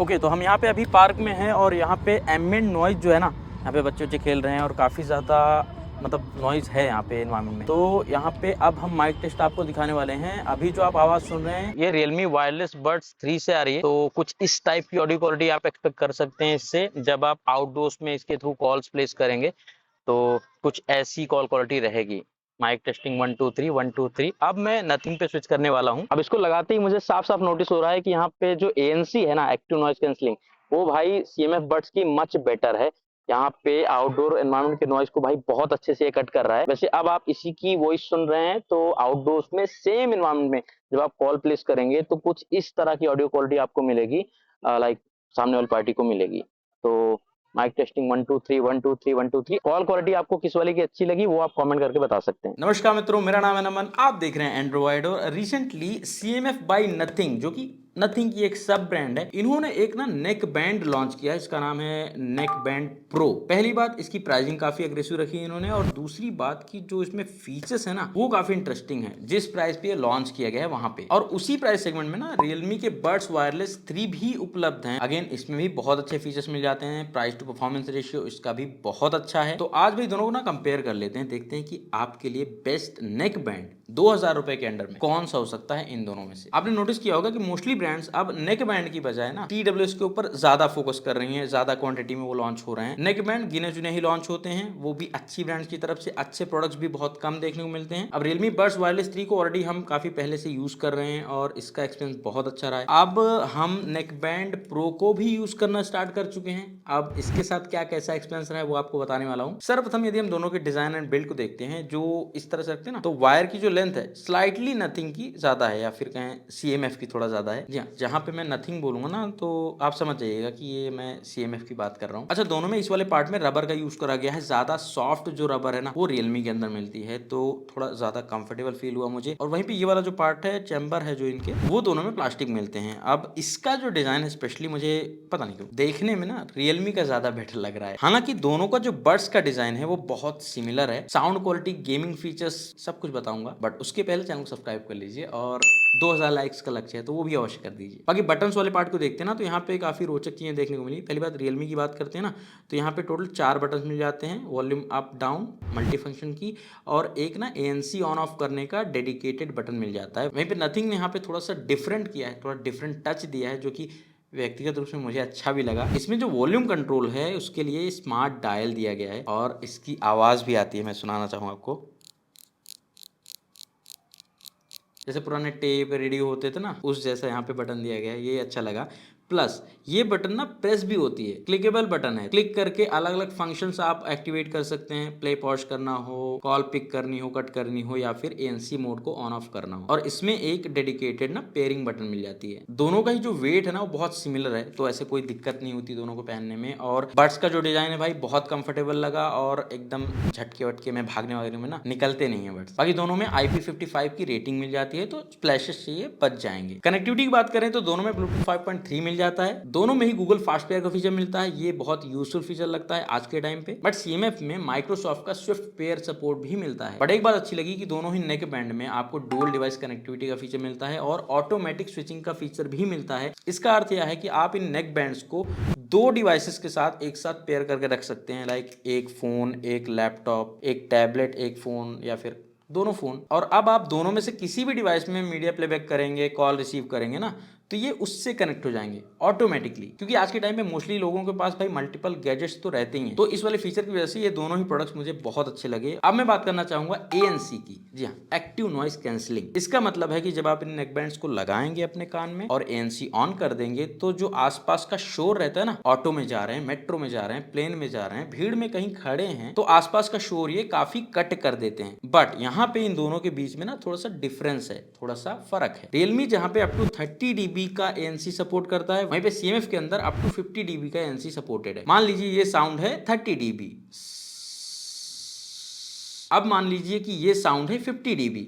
Okay, तो हम यहाँ पे अभी पार्क में हैं और यहाँ पे एम्बिएंट नॉइज़ जो है ना, यहाँ पे बच्चे खेल रहे हैं और काफ़ी ज़्यादा मतलब नॉइज़ है यहाँ पे एनवायरनमेंट में। तो यहाँ पे अब हम माइक टेस्ट आपको दिखाने वाले हैं। अभी जो आप आवाज़ सुन रहे हैं ये Realme वायरलेस बड्स 3 से आ रही है। तो कुछ इस टाइप की ऑडियो क्वालिटी आप एक्सपेक्ट कर सकते हैं इससे, जब आप आउटडोर्स में इसके थ्रू कॉल्स प्लेस करेंगे तो कुछ ऐसी कॉल क्वालिटी रहेगी। Mic testing 1 2 3 1 2 3। अब मैं नथिंग पे स्विच करने वाला हूँ। अब इसको लगाते ही मुझे साफ साफ नोटिस हो रहा है कि यहाँ पे जो ANC है ना, एक्टिव नॉइज कैंसलिंग, वो भाई CMF बड्स की मच बेटर है। यहाँ पे आउटडोर एनवायरनमेंट के नॉइज को भाई बहुत अच्छे से कट कर रहा है। वैसे अब आप इसी की वॉइस सुन रहे हैं तो आउटडोर्स में सेम एनवायरनमेंट में जब आप कॉल प्लेस करेंगे तो कुछ इस तरह की ऑडियो क्वालिटी आपको मिलेगी, लाइक सामने वाली पार्टी को मिलेगी। तो माइक टेस्टिंग 1 2 3 1 2 3 1 2 3। कॉल क्वालिटी आपको किस वाले की अच्छी लगी वो आप कमेंट करके बता सकते हैं। नमस्कार मित्रों, मेरा नाम है नमन, आप देख रहे हैं एंड्रॉइड। और रिसेंटली CMF बाय नथिंग, जो कि नथिंग की एक सब ब्रांड है, इन्होंने एक ना नेक बैंड लॉन्च किया है। इसका नाम है नेक बैंड प्रो। पहली बात, इसकी प्राइसिंग काफी अग्रेसिव रखी है इन्होंने, और दूसरी बात की जो इसमें फीचर्स है ना वो काफी इंटरेस्टिंग है। जिस प्राइस पे ये लॉन्च किया गया है वहां पे, और उसी प्राइस सेगमेंट में ना Realme के बड्स वायरलेस 3 भी उपलब्ध हैं। अगेन इसमें भी बहुत अच्छे फीचर्स मिल जाते हैं। प्राइस टू परफॉर्मेंस रेशियो इसका भी बहुत अच्छा है। तो आज भाई दोनों को ना कंपेयर कर लेते हैं, देखते हैं कि आपके लिए बेस्ट नेक बैंड 2000 रुपए के अंडर में कौन सा हो सकता है इन दोनों में से। आपने नोटिस किया होगा कि मोस्टली ब्रांड्स अब नेक बैंड की बजाय ना TWS के ऊपर ज्यादा फोकस कर रही हैं, ज्यादा क्वांटिटी में वो लॉन्च हो रहे हैं। नेक बैंड गिने चुने ही लॉन्च होते हैं, वो भी अच्छी ब्रांड्स की तरफ से। अच्छे प्रोडक्ट्स भी बहुत कम देखने को मिलते हैं। अब Realme बड्स वायरलेस 3 को ऑलरेडी हम काफी पहले से यूज कर रहे हैं और इसका एक्सपीरियंस बहुत अच्छा रहा है। अब हम नेक बैंड प्रो को भी यूज करना स्टार्ट कर चुके हैं। अब इसके साथ क्या कैसा एक्सपीरियंस रहा है वो आपको बताने वाला हूँ। सर्वप्रथम यदि हम दोनों के डिजाइन एंड बिल्ड को देखते हैं, जो इस तरह से रखते हैं ना, तो वायर की जो लेंथ है स्लाइटली नथिंग की ज्यादा है, या फिर कहें CMF की थोड़ा ज्यादा है। जी हाँ, जहां पे मैं नथिंग बोलूंगा ना तो आप समझ जाइएगा कि ये मैं CMF की बात कर रहा हूँ। अच्छा, दोनों में इस वाले पार्ट में रबर का यूज करा गया है। ज्यादा सॉफ्ट जो रबर है ना वो Realme के अंदर मिलती है, तो थोड़ा ज्यादा कंफर्टेबल फील हुआ मुझे। और वहीं पे ये वाला जो पार्ट है, चैम्बर है जो इनके, वो दोनों में प्लास्टिक मिलते हैं। अब इसका जो डिजाइन है स्पेशली मुझे पता नहीं क्यों देखने में ना Realme का ज्यादा बेटर लग रहा है। हालांकि दोनों का जो बड्स का डिजाइन है वो बहुत सिमिलर है। साउंड क्वालिटी, गेमिंग फीचर्स, सब कुछ बताऊंगा, बट उसके पहले चैनल को सब्सक्राइब कर लीजिए और 2000 लाइक्स का लक्ष्य है तो वो भी अवश्य कर दीजिए। बाकी बटन्स वाले पार्ट को देखते हैं ना, तो यहाँ पे काफी रोचक चीजें देखने को मिली। पहली बात, Realme की बात करते हैं ना, तो यहाँ पे टोटल 4 बटन मिल जाते हैं। Volume up down, multi function की, और एक ना ANC ऑन ऑफ करने का डेडिकेटेड बटन मिल जाता है। वहीं पे नथिंग ने यहाँ पे थोड़ा सा डिफरेंट किया है, थोड़ा डिफरेंट टच दिया है, जो कि व्यक्तिगत रूप से मुझे अच्छा भी लगा। इसमें जो वॉल्यूम कंट्रोल है उसके लिए स्मार्ट डायल दिया गया है, और इसकी आवाज भी आती है, मैं सुनाना चाहूँ आपको। जैसे पुराने टेप रेडियो होते थे ना, उस जैसा यहाँ पे बटन दिया गया है, ये अच्छा लगा। प्लस ये बटन ना प्रेस भी होती है, क्लिकेबल बटन है। क्लिक करके अलग अलग फंक्शंस आप एक्टिवेट कर सकते हैं। प्ले पॉज करना हो, कॉल पिक करनी हो, कट करनी हो, या फिर ANC मोड को ऑन ऑफ करना हो। और इसमें एक डेडिकेटेड ना पेयरिंग बटन मिल जाती है। दोनों का ही जो वेट है ना वो बहुत सिमिलर है, तो ऐसे कोई दिक्कत नहीं होती दोनों को पहनने में। और बड्स का जो डिजाइन है भाई बहुत कंफर्टेबल लगा, और एकदम झटके वटके में, भागने वगैरह में ना निकलते नहीं है बड्स। बाकी दोनों में IP55 की रेटिंग मिल जाती है, तो स्प्लैशेस से ये बच जाएंगे। कनेक्टिविटी की बात करें तो दोनों में Bluetooth 5.3 मिल जाता है। दोनों में ही Google फास्ट पेयर का फीचर मिलता है, ये बहुत यूजफुल फीचर लगता है आज के टाइम पे। बट CMF में माइक्रोसॉफ्ट का स्विफ्ट पेयर सपोर्ट भी मिलता है। बट एक बात अच्छी लगी कि दोनों ही नेक बैंड में आपको डुअल डिवाइस कनेक्टिविटी का फीचर मिलता है, और ऑटोमेटिक स्विचिंग का फीचर भी मिलता है। इसका अर्थ यह है कि आप इन नेक बैंड्स को 2 डिवाइसेस के साथ एक साथ पेयर करके रख सकते हैं, लाइक एक फोन, एक लैपटॉप, एक टैबलेट, एक फोन, या फिर दोनों फोन। और अब आप दोनों में से किसी भी डिवाइस में मीडिया प्लेबैक करेंगे, कॉल रिसीव करेंगे ना, तो ये उससे कनेक्ट हो जाएंगे ऑटोमेटिकली। क्योंकि आज के टाइम पे मोस्टली लोगों के पास भाई मल्टीपल गैजेट्स तो रहते ही हैं, तो इस वाले फीचर की वजह से ये दोनों ही प्रोडक्ट्स मुझे बहुत अच्छे लगे। अब मैं बात करना चाहूंगा ANC की। जी हाँ, एक्टिव नॉइस कैंसलिंग। इसका मतलब है कि जब आप इन नेकबैंड्स को लगाएंगे अपने कान में और ANC ऑन कर देंगे, तो जो आसपास का शोर रहता है ना, ऑटो में जा रहे हैं, मेट्रो में जा रहे हैं, प्लेन में जा रहे हैं, भीड़ में कहीं खड़े हैं, तो आसपास का शोर ये काफी कट कर देते हैं। बट यहाँ पे इन दोनों के बीच में ना थोड़ा सा डिफरेंस है, थोड़ा सा फर्क है। Realme जहाँ पे अप टू 30 dB का ANC सपोर्ट करता है, वहीं पे CMF के अंदर अप टू 50 dB का ANC सपोर्टेड है। मान लीजिए ये साउंड है 30 dB, अब मान लीजिए कि ये साउंड है 50 dB,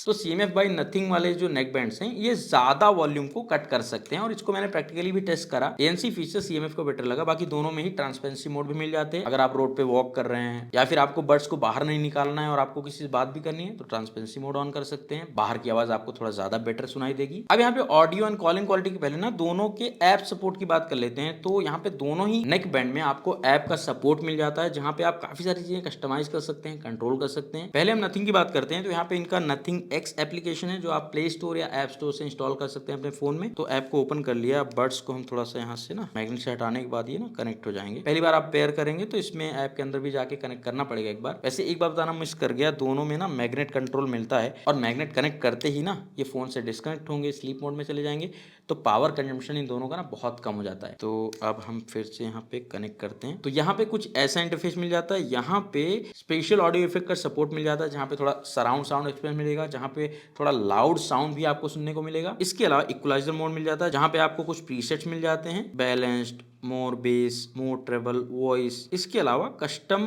तो CMF बाई नथिंग वाले जो नेक बैंड्स हैं ये ज्यादा वॉल्यूम को कट कर सकते हैं और इसको मैंने प्रैक्टिकली भी टेस्ट करा। ANC फीचर CMF को बेटर लगा, बाकी दोनों में ही ट्रांसपेरेंसी मोड भी मिल जाते हैं। अगर आप रोड पे वॉक कर रहे हैं या फिर आपको बड्स को बाहर नहीं निकालना है और आपको किसी से बात भी करनी है तो ट्रांसपेरेंसी मोड ऑन कर सकते हैं, बाहर की आवाज आपको थोड़ा ज्यादा बेटर सुनाई देगी। अब यहाँ पे ऑडियो एंड कॉलिंग क्वालिटी के पहले ना दोनों के ऐप सपोर्ट की बात कर लेते हैं। तो यहाँ पे दोनों ही नेक बैंड में आपको ऐप का सपोर्ट मिल जाता है, जहां पे आप काफी सारी चीजें कस्टमाइज कर सकते हैं, कंट्रोल कर सकते हैं। पहले हम नथिंग की बात करते हैं तो यहाँ पे इनका नथिंग एक्स एप्लीकेशन है जो आप प्ले स्टोर या ऐप स्टोर से इंस्टॉल कर सकते हैं अपने फोन में। तो ऐप को ओपन कर लिया, बड्स को हम थोड़ा सा यहाँ से ना मैग्नेट से हटाने के बाद ये ना कनेक्ट हो जाएंगे। पहली बार आप पेयर करेंगे तो इसमें ऐप के अंदर भी जाके कनेक्ट करना पड़ेगा एक बार। वैसे एक बार बताना मिस कर गया, दोनों में ना मैग्नेट कंट्रोल मिलता है और मैग्नेट कनेक्ट करते ही ना ये फोन से डिस्कनेक्ट होंगे, स्लीप मोड में चले जाएंगे, तो पावर कंजम्पशन इन दोनों का ना बहुत कम हो जाता है। तो अब हम फिर से यहाँ पे कनेक्ट करते हैं तो यहाँ पे कुछ ऐसा इंटरफेस मिल जाता है। यहाँ पे स्पेशल ऑडियो इफेक्ट का सपोर्ट मिल जाता है, जहाँ पे थोड़ा सराउंड साउंड एक्सपीरियंस मिलेगा, जहाँ पे थोड़ा लाउड साउंड भी आपको सुनने को मिलेगा। इसके अलावा इक्वलाइजर मोड मिल जाता है, जहाँ पे आपको कुछ प्रीसेट्स मिल जाते हैं, बैलेंस्ड, मोर बेस, मोर ट्रेबल, वॉइस। इसके अलावा कस्टम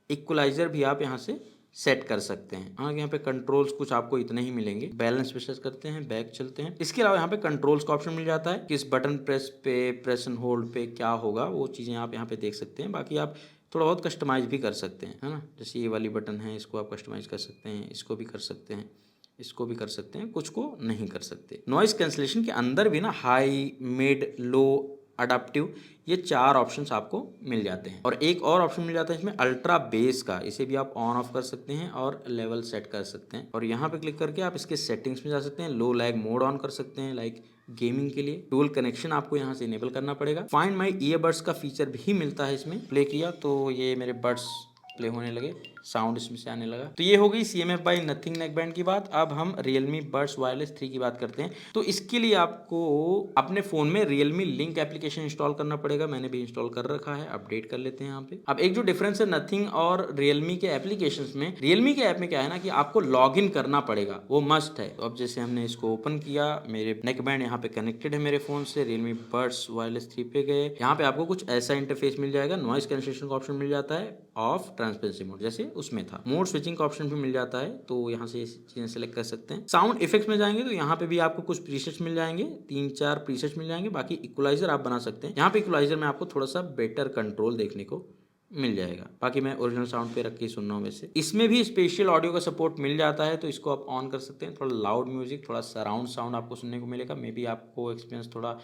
इक्वलाइजर भी आप यहाँ से सेट कर सकते हैं। हाँ, यहाँ पे कंट्रोल्स कुछ आपको इतने ही मिलेंगे। बैलेंस पे सेट करते हैं, बैक चलते हैं। इसके अलावा यहाँ पे कंट्रोल्स का ऑप्शन मिल जाता है, किस बटन प्रेस पे, प्रेस एंड होल्ड पे क्या होगा वो चीज़ें आप यहाँ पे देख सकते हैं। बाकी आप थोड़ा बहुत कस्टमाइज भी कर सकते हैं, है ना। जैसे ये वाली बटन है, इसको आप कस्टमाइज कर सकते हैं, इसको भी कर सकते हैं, इसको भी कर सकते हैं, कुछ को नहीं कर सकते। नॉइस कैंसलेशन के अंदर भी ना हाई, मिड, लो, अडाप्टिव, ये 4 ऑप्शंस आपको मिल जाते हैं। और एक और ऑप्शन मिल जाता है इसमें अल्ट्रा बेस का, इसे भी आप ऑन ऑफ कर सकते हैं और लेवल सेट कर सकते हैं। और यहाँ पे क्लिक करके आप इसके सेटिंग्स में जा सकते हैं, लो लैग मोड ऑन कर सकते हैं, लाइक गेमिंग के लिए। डुअल कनेक्शन आपको यहाँ से इनेबल करना पड़ेगा। फाइंड माई ईयरबड्स का फीचर भी मिलता है इसमें। प्ले किया तो ये मेरे बड्स प्ले होने लगे, साउंड इसमें से आने लगा। तो ये हो गई CMF by nothing neck band की बात। अब हम Realme Buds Wireless 3 की बात करते हैं। तो इसके लिए आपको अपने फोन में Realme Link एप्लीकेशन इंस्टॉल करना पड़ेगा। मैंने भी इंस्टॉल कर रखा है, अपडेट कर लेते हैं यहाँ पे। अब एक जो डिफरेंस है नथिंग और Realme के एप्लीकेशंस में, Realme के ऐप में क्या है ना कि आपको लॉग इन करना पड़ेगा, वो मस्ट है। तो अब जैसे हमने इसको ओपन किया, मेरे नेक बैंड यहाँ पे कनेक्टेड है मेरे फोन से, Realme Buds Wireless 3 पे गए, यहाँ पे आपको कुछ ऐसा इंटरफेस मिल जाएगा। नॉइस कैंसलेशन का ऑप्शन मिल जाता है, ऑफ, ट्रांसपेरेंसी मोड जैसे उसमें था, मोड स्विचिंग का ऑप्शन भी मिल जाता है, तो यहाँ से चीजें सेलेक्ट कर सकते हैं। साउंड इफेक्ट्स में जाएंगे तो यहाँ पे भी आपको कुछ प्रीसेट्स मिल जाएंगे, 3-4 प्रीसेट्स मिल जाएंगे। बाकी इक्वलाइजर आप बना सकते हैं। यहाँ पे इक्वलाइजर में आपको थोड़ा सा बेटर कंट्रोल देखने को मिल जाएगा। बाकी मैं ओरिजिनल साउंड पे रख के सुन रहा हूँ। वैसे इसमें भी स्पेशल ऑडियो का सपोर्ट मिल जाता है, तो इसको आप ऑन कर सकते हैं। थोड़ा लाउड म्यूजिक, थोड़ा सराउंड साउंड आपको सुनने को मिलेगा। मे बी आपको एक्सपीरियंस थोड़ा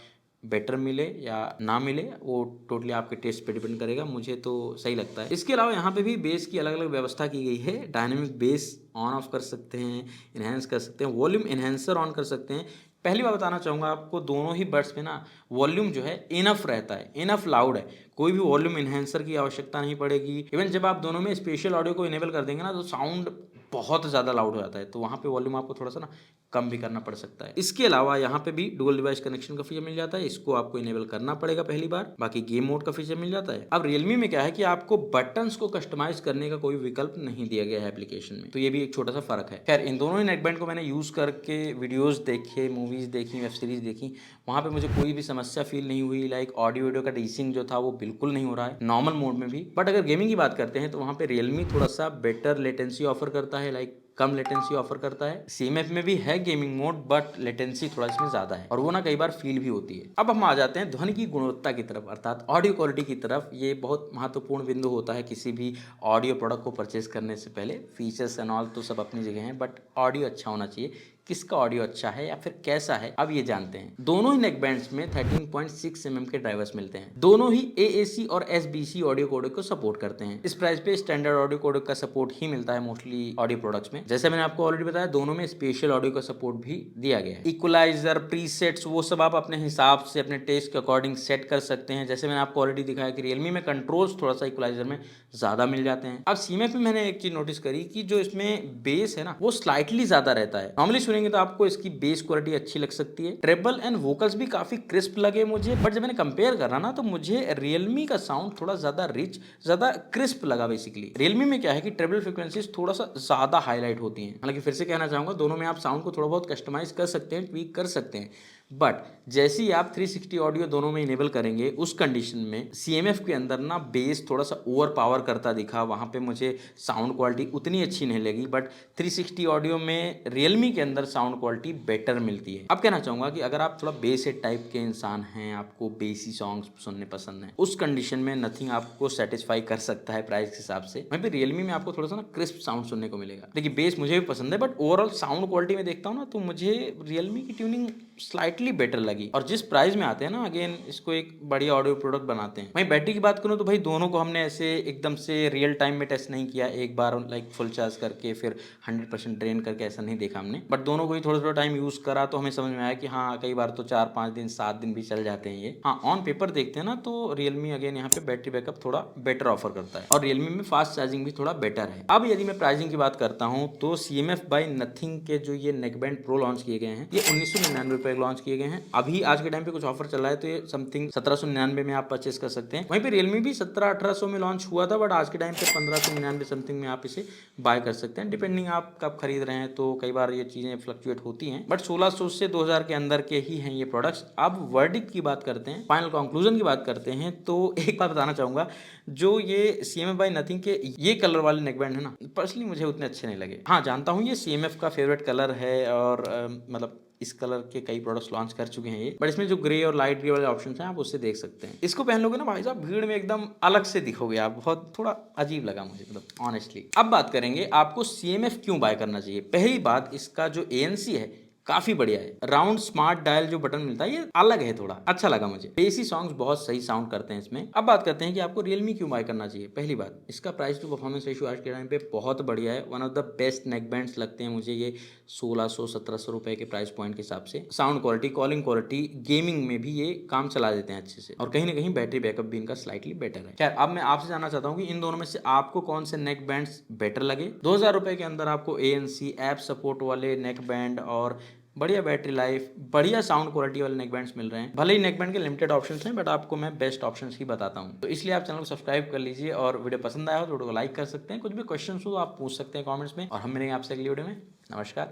बेटर मिले या ना मिले, वो टोटली आपके टेस्ट पे डिपेंड करेगा। मुझे तो सही लगता है। इसके अलावा यहाँ पे भी बेस की अलग अलग व्यवस्था की गई है। डायनेमिक बेस ऑन ऑफ कर सकते हैं, इनहेंस कर सकते हैं, वॉल्यूम इनहेंसर ऑन कर सकते हैं। पहली बार बताना चाहूँगा आपको, दोनों ही बड्स पे ना वॉल्यूम जो है इनफ रहता है, इनफ लाउड है, कोई भी वॉल्यूम इनहेंसर की आवश्यकता नहीं पड़ेगी। इवन जब आप दोनों में स्पेशल ऑडियो को इनेबल कर देंगे ना तो साउंड बहुत ज़्यादा लाउड हो जाता है, तो वहाँ पे वॉल्यूम आपको थोड़ा सा ना कम भी करना पड़ सकता है। इसके अलावा यहाँ पे भी डुअल डिवाइस कनेक्शन का फीचर मिल जाता है, इसको आपको इनेबल करना पड़ेगा पहली बार। बाकी गेम मोड का फीचर मिल जाता है। अब Realme में क्या है कि आपको बटन्स को कस्टमाइज करने का कोई विकल्प नहीं दिया गया है एप्लीकेशन में, तो ये भी एक छोटा सा फर्क है। खैर, इन दोनों ही नेकबैंड को मैंने यूज करके वीडियोज देखे, मूवीज देखी, वेब सीरीज देखी, वहाँ पे मुझे कोई भी समस्या फील नहीं हुई। लाइक ऑडियो वीडियो का डीसिंग जो था वो बिल्कुल नहीं हो रहा है नॉर्मल मोड में भी। बट अगर गेमिंग की बात करते हैं तो वहाँ पे Realme थोड़ा सा बेटर लेटेंसी ऑफर करता है, लाइक कम लेटेंसी ऑफर करता है। CMF में भी है गेमिंग मोड, बट लेटेंसी थोड़ा इसमें ज्यादा है और वो ना कई बार फील भी होती है। अब हम आ जाते हैं ध्वनि की गुणवत्ता की तरफ, अर्थात ऑडियो क्वालिटी की तरफ। ये बहुत महत्वपूर्ण बिंदु होता है किसी भी ऑडियो प्रोडक्ट को परचेज करने से पहले। फीचर्स एंड ऑल तो सब अपनी जगह हैं, बट ऑडियो अच्छा होना चाहिए। किसका ऑडियो अच्छा है या फिर कैसा है, अब ये जानते हैं। दोनों ही नेकबैंड्स में 13.6 mm के ड्राइवर्स मिलते हैं। दोनों ही AAC और SBC ऑडियो कोडेक को सपोर्ट करते हैं। इस प्राइस पे स्टैंडर्ड ऑडियो कोडेक का सपोर्ट ही मिलता है मोस्टली ऑडियो प्रोडक्ट्स में। जैसे मैंने आपको ऑलरेडी बताया, दोनों में स्पेशल ऑडियो का सपोर्ट भी दिया गया है। इक्वलाइजर, प्रीसेट्स, वो सब आप अपने हिसाब से अपने टेस्ट के अकॉर्डिंग सेट कर सकते हैं। जैसे मैंने आपको ऑलरेडी दिखाया कि Realme में कंट्रोल्स थोड़ा सा इक्वलाइजर में ज्यादा मिल जाते हैं। अब CMF में मैंने एक चीज नोटिस करी कि जो इसमें बेस है ना वो स्लाइटली ज्यादा रहता है। नॉर्मली सुनेंगे तो आपको इसकी बेस क्वालिटी अच्छी लग सकती है, ट्रेबल एंड वोकल्स भी काफी क्रिस्प लगे मुझे। बट जब मैंने कंपेयर करा ना तो मुझे Realme का साउंड थोड़ा ज्यादा रिच, ज्यादा क्रिस्प लगा। बेसिकली Realme में क्या है कि ट्रेबल फ्रिक्वेंसीज थोड़ा सा ज्यादा हाईलाइट होती हैं। हालांकि फिर से कहना चाहूंगा, दोनों में आप साउंड को थोड़ा बहुत कस्टमाइज कर सकते हैं, ट्वीक कर सकते हैं, बट जैसे ही आप 360 ऑडियो दोनों में इनेबल करेंगे उस कंडीशन में CMF के अंदर ना बेस थोड़ा सा ओवर पावर करता दिखा, वहाँ पे मुझे साउंड क्वालिटी उतनी अच्छी नहीं लगी। बट 360 ऑडियो में Realme के अंदर साउंड क्वालिटी बेटर मिलती है। अब कहना चाहूँगा कि अगर आप थोड़ा बेस हेड टाइप के इंसान हैं, आपको बेसी सॉन्ग्स सुनने पसंद हैं, उस कंडीशन में नथिंग आपको सेटिस्फाई कर सकता है प्राइस के हिसाब से। वहीं पे Realme में आपको थोड़ा सा ना क्रिस्प साउंड सुनने को मिलेगा। देखिए बेस मुझे भी पसंद है, बट ओवरऑल साउंड क्वालिटी में देखता हूँ ना तो मुझे Realme की ट्यूनिंग स्लाइटली बेटर लगी। और जिस प्राइस में आते हैं ना, अगेन इसको एक बढ़िया ऑडियो प्रोडक्ट बनाते हैं। वहीं बैटरी की बात करूँ तो भाई दोनों को हमने ऐसे एकदम से रियल टाइम में टेस्ट नहीं किया, एक बार लाइक फुल चार्ज करके फिर 100% ड्रेन करके ऐसा नहीं देखा हमने। बट दोनों को ही थोड़ा थोड़ा टाइम यूज़ करा तो हमें समझ में आया कि हाँ कई बार तो 4-5 दिन 7 दिन भी चल जाते हैं ये। हाँ ऑन पेपर देखते हैं ना तो Realme अगेन यहाँ पे बैटरी बैकअप थोड़ा बेटर ऑफर करता है और Realme में फास्ट चार्जिंग भी थोड़ा बेटर है। अब यदि मैं प्राइसिंग की बात करता हूँ तो CMF बाय नथिंग के जो ये नेकबैंड प्रो लॉन्च किए गए हैं, ये 1999 रुपए लॉन्च किए गए हैं। अभी आज के टाइम पे कुछ ऑफर चल रहा है तो ये समथिंग 1799 में आप परचेस कर सकते हैं। वहीं पे Realme भी 1700-1800 में लॉन्च हुआ था, बट आज के टाइम पे 1599 समथिंग में आप इसे बाय कर सकते हैं, डिपेंडिंग आप कब खरीद रहे हैं। तो कई बार ये चीज़ें फ्लक्चुएट होती हैं, बट 1600 से 2000 के अंदर के ही हैं ये प्रोडक्ट्स। अब वर्डिक्ट की बात करते हैं, फाइनल कंक्लूजन की बात करते हैं, तो एक बात बताना चाहूँगा, जो ये CMF बाय नथिंग के ये कलर वाले नेकबैंड है ना, पर्सनली मुझे उतने अच्छे नहीं लगे। हाँ जानता हूँ ये CMF का फेवरेट कलर है और मतलब इस कलर के कई प्रोडक्ट्स लॉन्च कर चुके हैं ये, बट इसमें जो ग्रे और लाइट ग्रे वाले ऑप्शन हैं आप उससे देख सकते हैं। इसको पहन लोगे ना भाई साहब, भीड़ में एकदम अलग से दिखोगे आप, बहुत थोड़ा अजीब लगा मुझे मतलब ऑनेस्टली। अब बात करेंगे आपको CMF क्यों बाय करना चाहिए। पहली बात, इसका जो ANC है काफी बढ़िया है। राउंड स्मार्ट डायल जो बटन मिलता है ये अलग है, थोड़ा अच्छा लगा मुझे। बेसी सॉन्ग्स बहुत सही साउंड करते हैं इसमें। अब बात करते हैं कि आपको Realme क्यों बाय करना चाहिए। पहली बात, इसका प्राइस टू परफॉर्मेंस रेशियो आज के टाइम पे बहुत बढ़िया है। One of the best neckbands लगते हैं मुझे ये 1600-1700 रुपए के प्राइस पॉइंट के हिसाब से। Sound quality, calling quality, gaming में भी ये काम चला देते हैं अच्छे से, और कहीं ना कहीं बैटरी बैकअप भी इनका स्लाइटली बेटर है। खैर अब मैं आपसे जानना चाहता हूँ कि इन दोनों में से आपको कौन से नेक बैंड्स बेटर लगे। 2000 रुपए के अंदर आपको ANC ऐप सपोर्ट वाले नेक बैंड और बढ़िया बैटरी लाइफ, बढ़िया साउंड क्वालिटी वाले नेकबैंड्स मिल रहे हैं। भले ही नेकबैंड के लिमिटेड ऑप्शंस हैं, बट आपको मैं बेस्ट ऑप्शंस ही बताता हूं। तो इसलिए आप चैनल को सब्सक्राइब कर लीजिए, और वीडियो पसंद आया हो तो वीडियो को लाइक कर सकते हैं। कुछ भी क्वेश्चन हो तो आप पूछ सकते हैं कमेंट्स में, और हम मिलेंगे आपसे अगली वीडियो में। नमस्कार।